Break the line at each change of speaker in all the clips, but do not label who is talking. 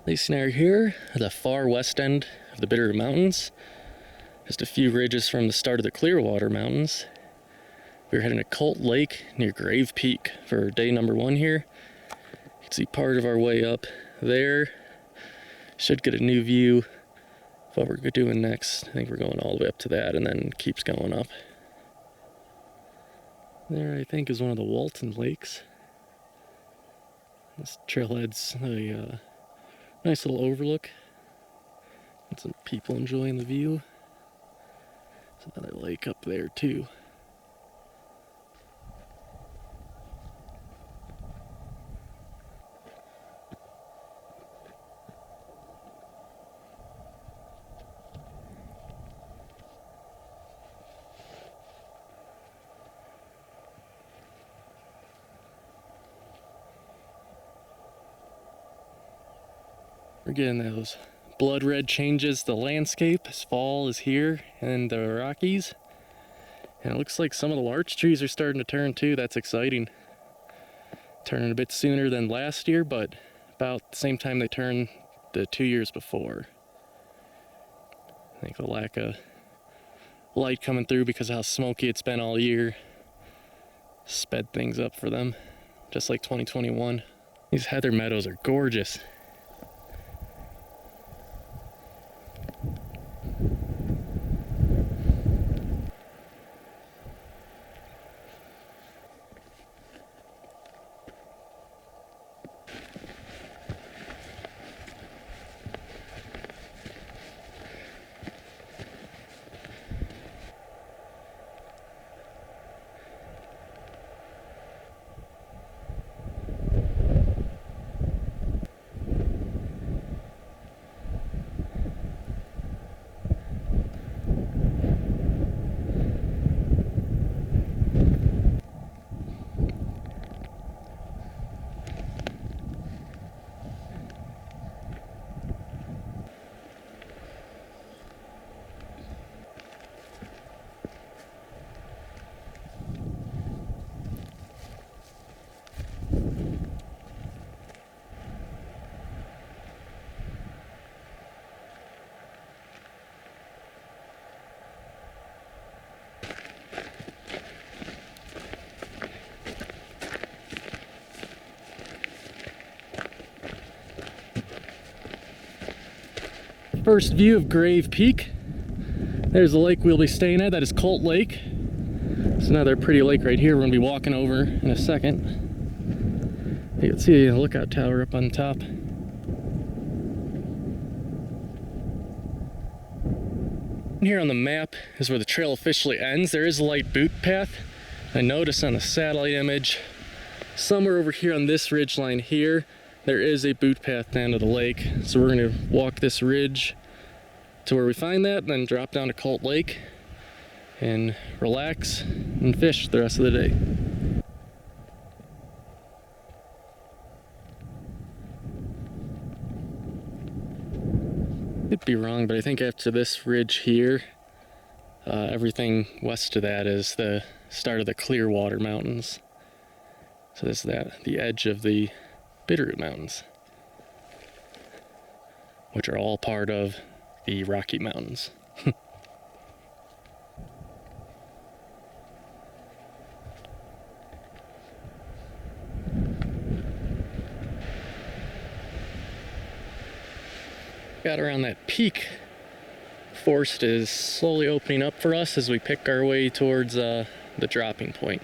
Lacey and I are here at the far west end of the Bitterroot Mountains, just a few ridges from the start of the Clearwater Mountains. We're heading to Colt Lake near Grave Peak for day number 1 here. You can see part of our way up there. Should get a new view of what we're doing next. I think we're going all the way up to that and then keeps going up. There, I think, is one of the Walton Lakes. This trailhead's a nice little overlook. And some people enjoying the view. There's another lake up there too. We're getting those blood red changes to the landscape as fall is here in the Rockies. And it looks like some of the larch trees are starting to turn too. That's exciting. Turning a bit sooner than last year, but about the same time they turned the 2 years before. I think the lack of light coming through because of how smoky it's been all year sped things up for them, just like 2021. These heather meadows are gorgeous. First view of Grave Peak. There's the lake we'll be staying at. That is Colt Lake. It's another pretty lake right here we're going to be walking over in a second. You can see a lookout tower up on top. Here on the map is where the trail officially ends. There is a light boot path. I noticed on the satellite image, somewhere over here on this ridge line here, there is a boot path down to the lake. So we're going to walk this ridge to where we find that, and then drop down to Colt Lake and relax and fish the rest of the day. Could be wrong, but I think after this ridge here, everything west of that is the start of the Clearwater Mountains. So this is the edge of the Bitterroot Mountains, which are all part of the Rocky Mountains. Got around that peak. Forest is slowly opening up for us as we pick our way towards the dropping point.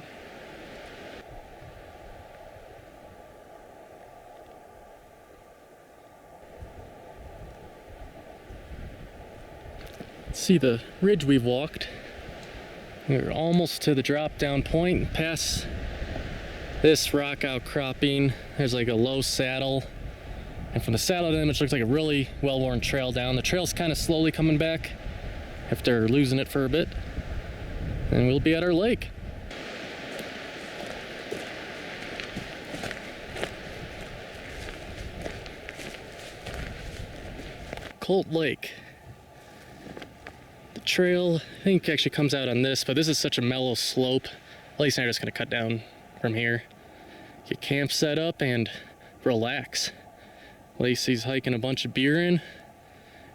See the ridge we've walked. We're almost to the drop down point. Past this rock outcropping, there's like a low saddle, and from the saddle image looks like a really well-worn trail down. The trail's kind of slowly coming back after losing it for a bit, and we'll be at our lake. Colt Lake. The trail, I think, actually comes out on this, but this is such a mellow slope. Lacey and I are just going to cut down from here, get camp set up, and relax. Lacey's hiking a bunch of beer in,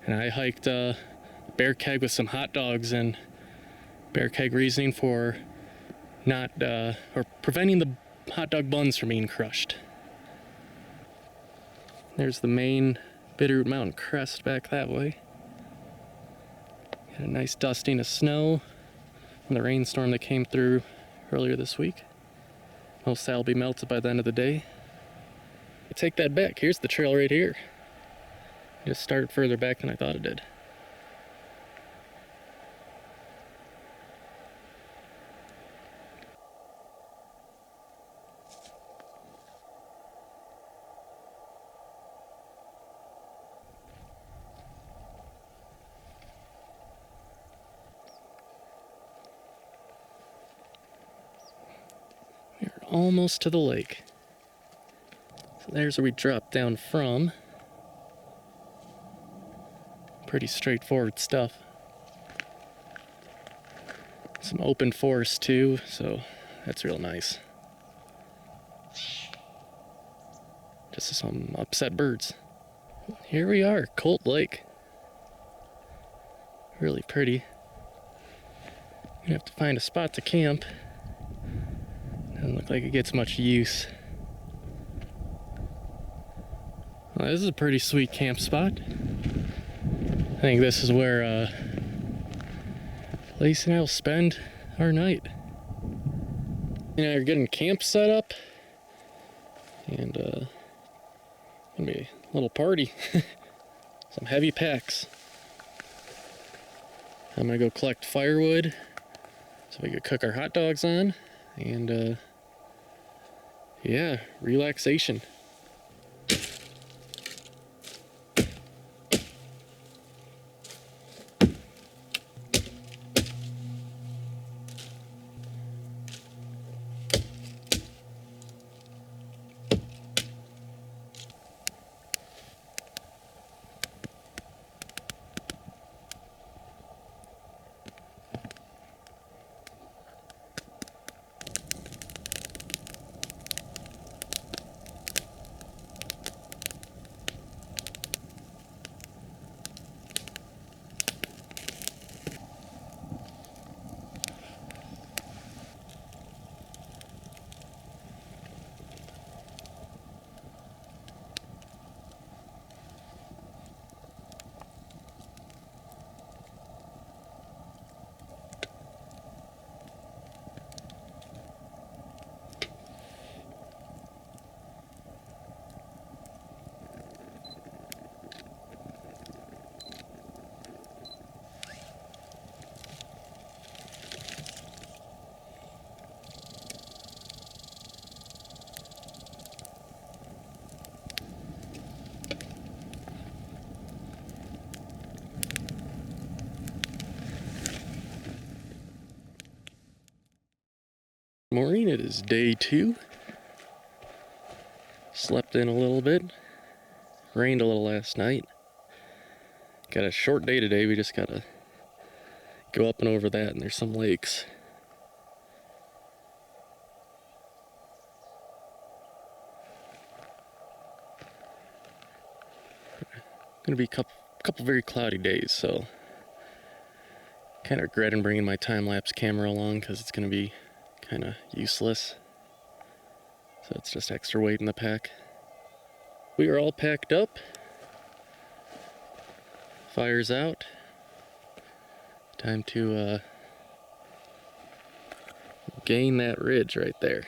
and I hiked a bear keg with some hot dogs, and bear keg reasoning for not, or preventing the hot dog buns from being crushed. There's the main Bitterroot Mountain crest back that way. Got a nice dusting of snow from the rainstorm that came through earlier this week. Most of that will be melted by the end of the day. I take that back. Here's the trail right here. It just started further back than I thought it did. We're almost to the lake. So there's where we dropped down from. Pretty straightforward stuff. Some open forest too, so that's real nice. Just some upset birds. Here we are, Colt Lake. Really pretty. You have to find a spot to camp. Doesn't look like it gets much use. Well, this is a pretty sweet camp spot. I think this is where Lacey and I will spend our night. You know, we're getting camp set up, and gonna be a little party. Some heavy packs. I'm gonna go collect firewood so we could cook our hot dogs on, and yeah, relaxation. Morning, it is day 2. Slept in a little bit. Rained a little last night. Got a short day today. We just gotta go up and over that, and there's some lakes. Gonna be a couple very cloudy days, so kind of regretting bringing my time-lapse camera along because it's gonna be kind of useless. So it's just extra weight in the pack. We are all packed up. Fire's out. Time to gain that ridge right there.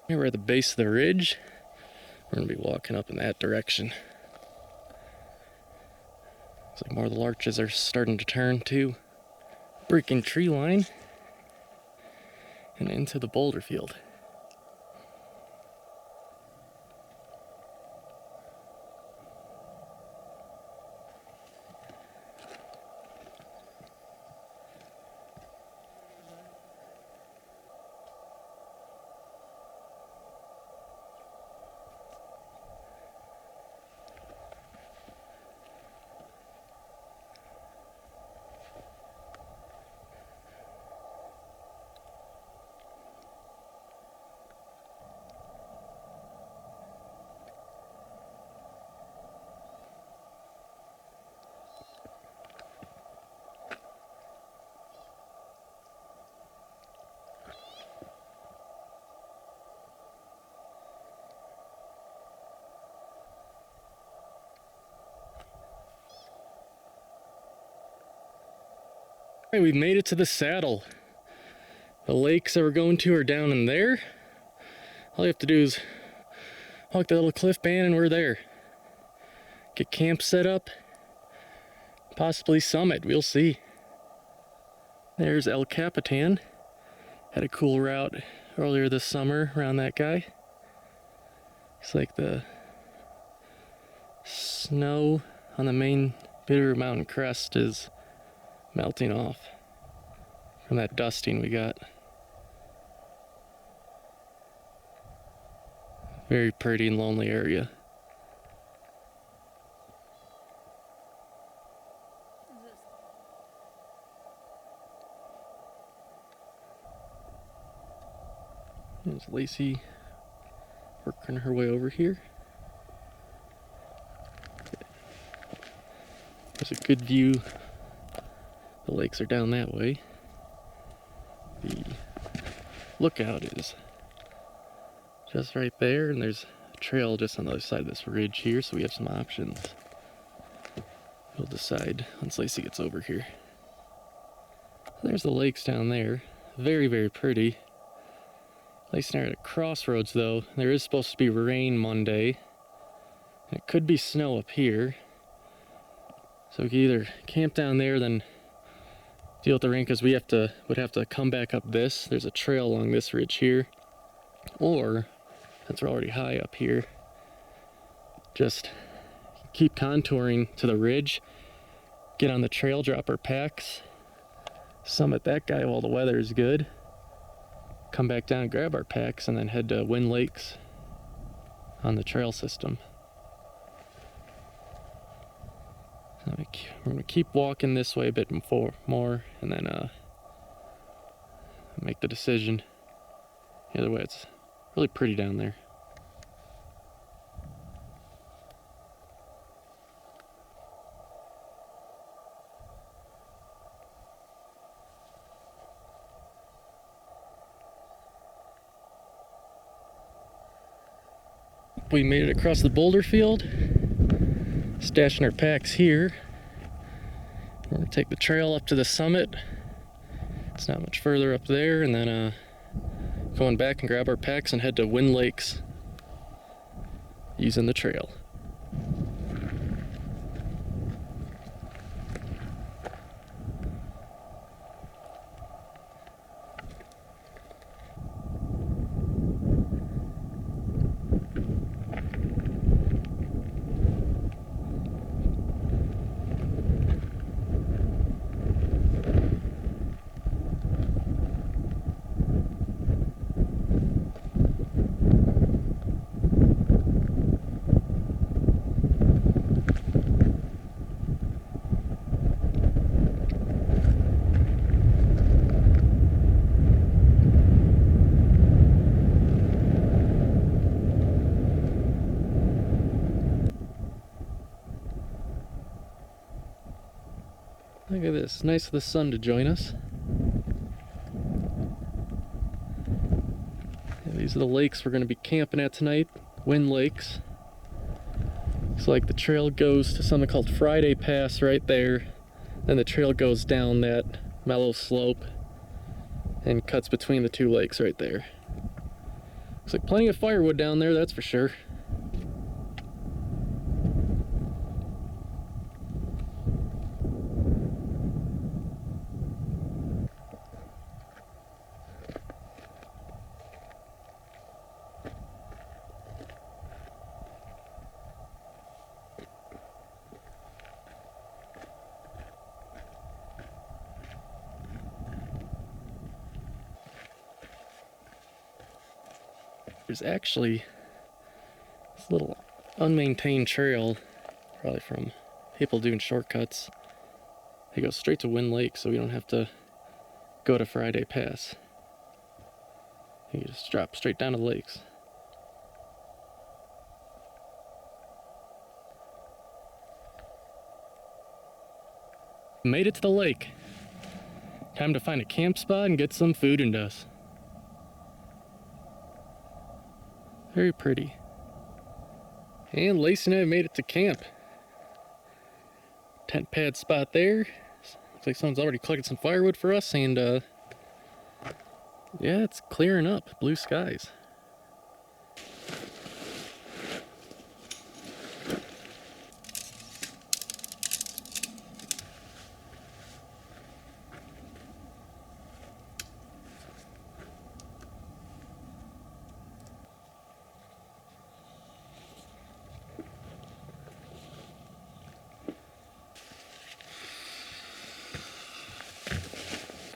Here we're at the base of the ridge. We're gonna be walking up in that direction. Looks like more of the larches are starting to turn too. Breaking tree line and into the boulder field. Alright, we've made it to the saddle. The lakes that we're going to are down in there. All you have to do is walk the little cliff band and we're there. Get camp set up. Possibly summit, we'll see. There's El Capitan. Had a cool route earlier this summer around that guy. Looks like the snow on the main Bitterroot Mountain crest is melting off from that dusting we got. Very pretty and lonely area. There's Lacey working her way over here. There's a good view. The lakes are down that way. The lookout is just right there, and there's a trail just on the other side of this ridge here, so we have some options. We'll decide once Lacey gets over here. There's the lakes down there. Very, very pretty. Lacey and I are at a crossroads though. There is supposed to be rain Monday. And it could be snow up here. So we can either camp down there, then deal with the rain, because we would have to come back up this. There's a trail along this ridge here. Or, since we're already high up here, just keep contouring to the ridge, get on the trail, drop our packs, summit that guy while the weather is good, come back down, grab our packs, and then head to Wind Lakes on the trail system. So we're gonna keep walking this way a bit more, and then make the decision. Either way, it's really pretty down there. We made it across the boulder field, stashing our packs here. We're gonna take the trail up to the summit. It's not much further up there, and then going back and grab our packs and head to Wind Lakes using the trail. Look at this, nice of the sun to join us. Yeah, these are the lakes we're going to be camping at tonight, Wind Lakes. Looks like the trail goes to something called Friday Pass right there. Then the trail goes down that mellow slope and cuts between the two lakes right there. Looks like plenty of firewood down there, that's for sure. There's actually this little unmaintained trail, probably from people doing shortcuts. They go straight to Wind Lake, so we don't have to go to Friday Pass. You just drop straight down to the lakes. Made it to the lake. Time to find a camp spot and get some food into us. Very pretty. And Lacey and I made it to camp. Tent pad spot there. Looks like someone's already collected some firewood for us, and yeah, it's clearing up. Blue skies.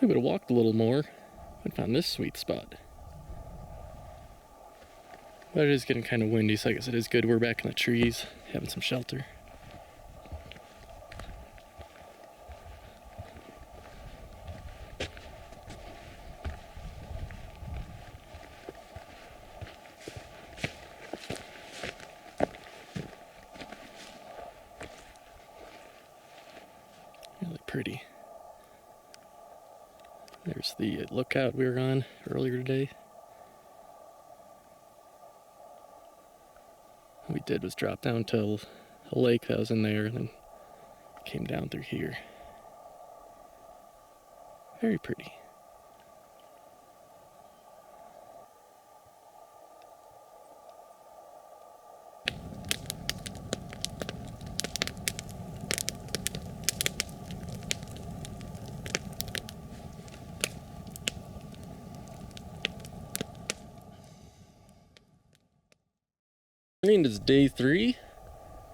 We would have walked a little more and found this sweet spot. But it is getting kind of windy, so I guess it is good we're back in the trees, having some shelter. Really pretty. There's the lookout we were on earlier today. What we did was drop down to a lake that was in there and then came down through here. Very pretty. It is day 3.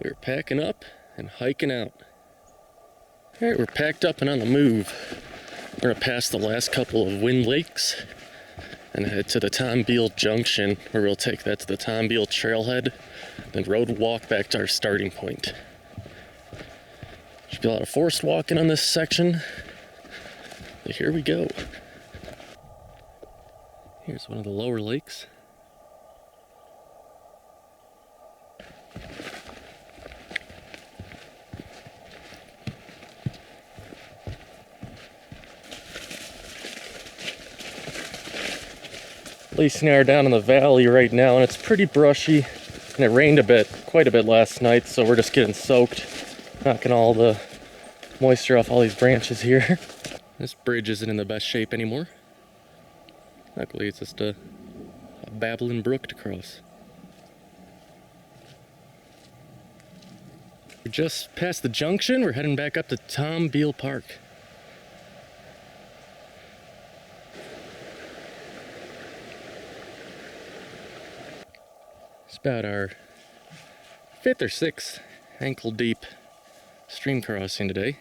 We're packing up and hiking out. Alright, we're packed up and on the move. We're gonna pass the last couple of wind lakes and head to the Tom Beale Junction, where we'll take that to the Tom Beale trailhead, then road walk back to our starting point. Should be a lot of forced walking on this section, but here we go. Here's one of the lower lakes. Lacey and I are down in the valley right now, and it's pretty brushy, and it rained quite a bit last night, so we're just getting soaked, knocking all the moisture off all these branches here. This bridge isn't in the best shape anymore. Luckily, it's just a babbling brook to cross. We're just past the junction. We're heading back up to Tom Beale Park. It's about our 5th or 6th ankle deep stream crossing today.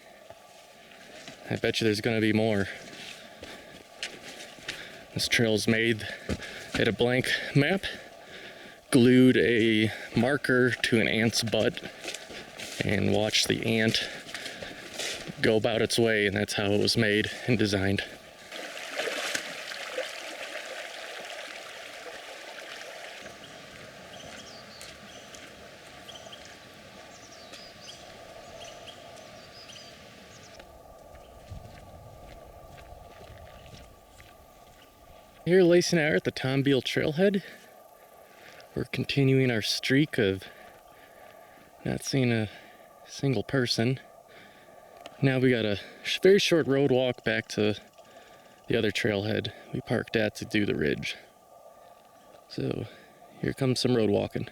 I bet you there's gonna be more. This trail's made at a blank map, glued a marker to an ant's butt, and watched the ant go about its way, and that's how it was made and designed. Here, Lacey and I are at the Tom Beale trailhead. We're continuing our streak of not seeing a single person. Now we got a very short road walk back to the other trailhead we parked at to do the ridge. So here comes some road walking.